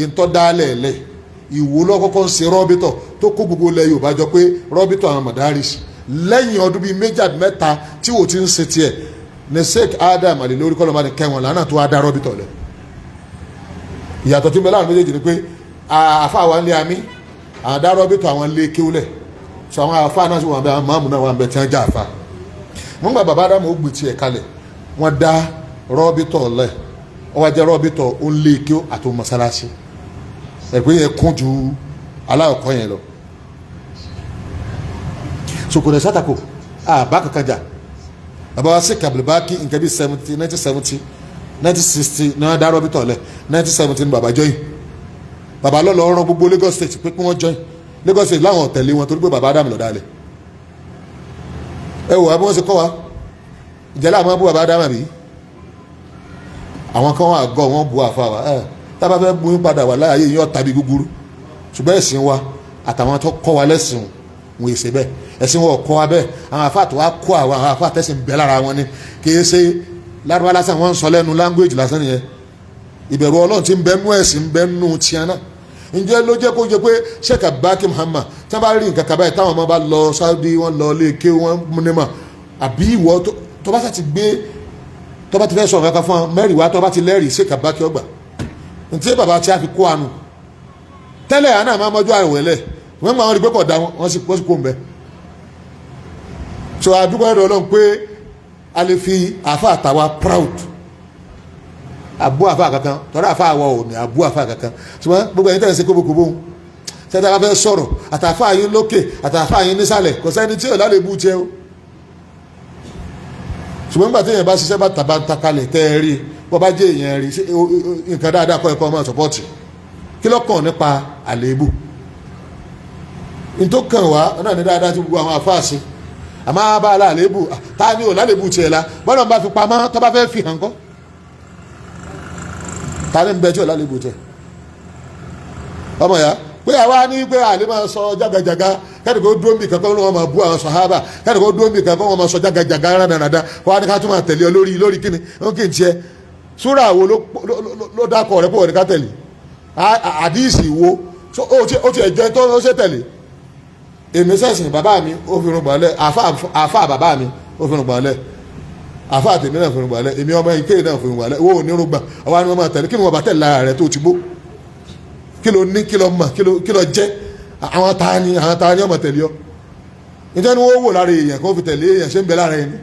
ìtọ́ dá lẹ̀ lẹ̀ ìwó lọ́kọ́kọ́ ń ṣe rọ́bìtọ̀ tó kó gbogbo ilẹ̀ Yorùbá jọ pé rọ́bìtọ̀ àwọn madaris lẹ́yìn ọdún bíi méjì àti mẹ́ta tí wò ti ń ṣe tiẹ̀ ní Sheikh Adam àlè lórí kọ́lọ́mà ní kẹwọn lánàá tó wá dá rọ́bìtọ̀ lẹ̀ ìyàtọ̀ tí mẹ́lá méjèèjì ni pé àfa àwọn ilé amí àwọn dá rọ́bìtọ̀ àwọn ilé kéwúlẹ̀ sọ àwọn àfa náà sì wọ́n bẹ àwọn máàmù náà wọ́n bẹ tí wọ́n já àfa wọ́n gba bàbá Ádámù ó gbé tiẹ̀ kalẹ̀ wọ́n dá rọ́bìtọ̀ lẹ̀ ó wá jẹ́ rọ́bìtọ̀ ó lé kéw àti mọ́sálásí ẹ̀pẹ́ yẹn kún ju aláwọ̀kọ́ yẹn lọ sokòrò sátàkò àbá kankan jà bàbá wa sí kàbìlìbákì nǹkan bíi 1970 1960 náà dá rọ́bìtọ̀ lẹ̀ 1970 bàbá jọyìn bàbá lọ́lọ́ ọ̀rọ̀ gbogbo Lagos State pé kí wọ́n jọyìn Lagos State láwọn ọ̀tẹ̀lé wọn torí pé bàbá Ádámù lọ́dá lẹ̀ ẹ wò wá bí wọ́n ṣe kọ́ wa ìjẹ́lá àwọn bú bàbá Ádámù bí àwọn kan wà gọ́ wọ́n bu àfa wa tábà fẹ́ bu padà wà láàyè yín ọ̀tàbí gúgúrú ṣùgbọ́n ẹ̀sìn wa àtàwọn tó kọ́ wa lẹ́sìn wọn èsè bẹ́ẹ̀ ẹ̀sìn wọn kọ́ wa bẹ́ẹ̀ àwọn àfa tó wá kọ́ àwọn àfa tẹ̀sìn bẹ́ẹ̀ lára wọn ni kì í ṣe lárúbá lásán wọn ń sọ lẹ́nu language lásán nìyẹn ìbẹ̀rù Ọlọ́run ti ń bẹ nú ẹ̀sìn ń bẹ nú tiẹ̀ náà ǹjẹ́ ló jẹ́ kó jẹ́ pé Sheikh Abaki Muhammad tí wọ́n bá rí nǹkan kan báyìí táwọn ọmọ bá lọ Saudi wọ́n lọ lé ké wọ́n múnimọ̀ àbí ìwọ tó bá ti gbé tó bá ti fẹ́ sọ nǹkan kan fún ọ mẹ́rin wá tó bá ti lẹ́rìí Sheikh Abaki ọgbà ntí bàbá tí a fi kó àánú tẹ́lẹ̀ àná máa mọ́jú àwẹ̀lẹ̀ wọ́n máa rí pé kọ̀ dá wọ́n sì kó ń bẹ́ so àdúgbò ẹ̀rọ Ọlọ́run pé a lè fi àfa àtàwa proud àbú àfa kankan tọ́lá àfa àwọ̀ ò ní àbú àfa kankan ṣùgbọ́n gbogbo ẹ̀yin tẹ̀sí kóbókóbó sẹ́ta bá fẹ́ sọ̀rọ̀ àtàfà yín lókè àtàfà yín nísàlẹ̀ kò sẹ́ni tí ò lálẹ́ bú tiẹ́ o ṣùgbọ́n nígbà tí èèyàn bá ṣiṣẹ́ bá tàbá ń takalẹ̀ tẹ́ ẹ rí bọ́ bá jẹ́ èèyàn rí nǹkan dáadáa kọ́ ẹ̀kọ́ ọmọ sọ́pọ́ọ̀tì kí ló kàn nípa àléébù nítorí kàn wá náà ní dáadáa tí gbogbo àwọn àfáàsì àmọ́ bá a lá àléébù tá a ní ò lálébù tiẹ̀ la bọ́dọ̀ bá fi pamọ́ tó bá fẹ́ fi hàn kọ́ ta ní bẹ tí ò lálébù tiẹ̀ ọmọ ya pé àwa ní pé àlè máa sọ jágajàga kẹ́ni kó dúró mi kankan wọn máa bú àwọn sàhábà kẹ́ni kó dúró mi kankan wọn máa sọ jágajàga rádaràda wọn á ní ká tún máa tẹ̀lé ọ lórí kíni wọn kì í tiẹ̀ súrà wo ló dákọ̀ rẹ pé wọn ní ká tẹ̀lé àdìsí wo ó ti ẹ̀jẹ̀ tó ó ṣe tẹ̀lé èmi sẹ́sìn bàbá mi ó fi rúgbọ̀n lẹ̀ àfà bàbá mi ó fi rúgbọ̀n lẹ̀ àfà àtẹ̀mí náà fi rúgbọ̀n lẹ̀ èmi ọmọ ike náà fi rúgbọ̀n lẹ̀ owó ní rúgbọ̀n ọwọ́ ni wọ́n máa tẹ̀lé kí ni wọ́n bá tẹ̀lé lára rẹ̀ tó ti gbó kí ló ní kí ló mọ̀ kí ló jẹ́ àwọn ta ni ọmọ tẹ̀lé ọ nítorí wọ́n wò lára èèyàn kó fi tẹ̀lé èèyàn ṣé ń bẹ lára ẹni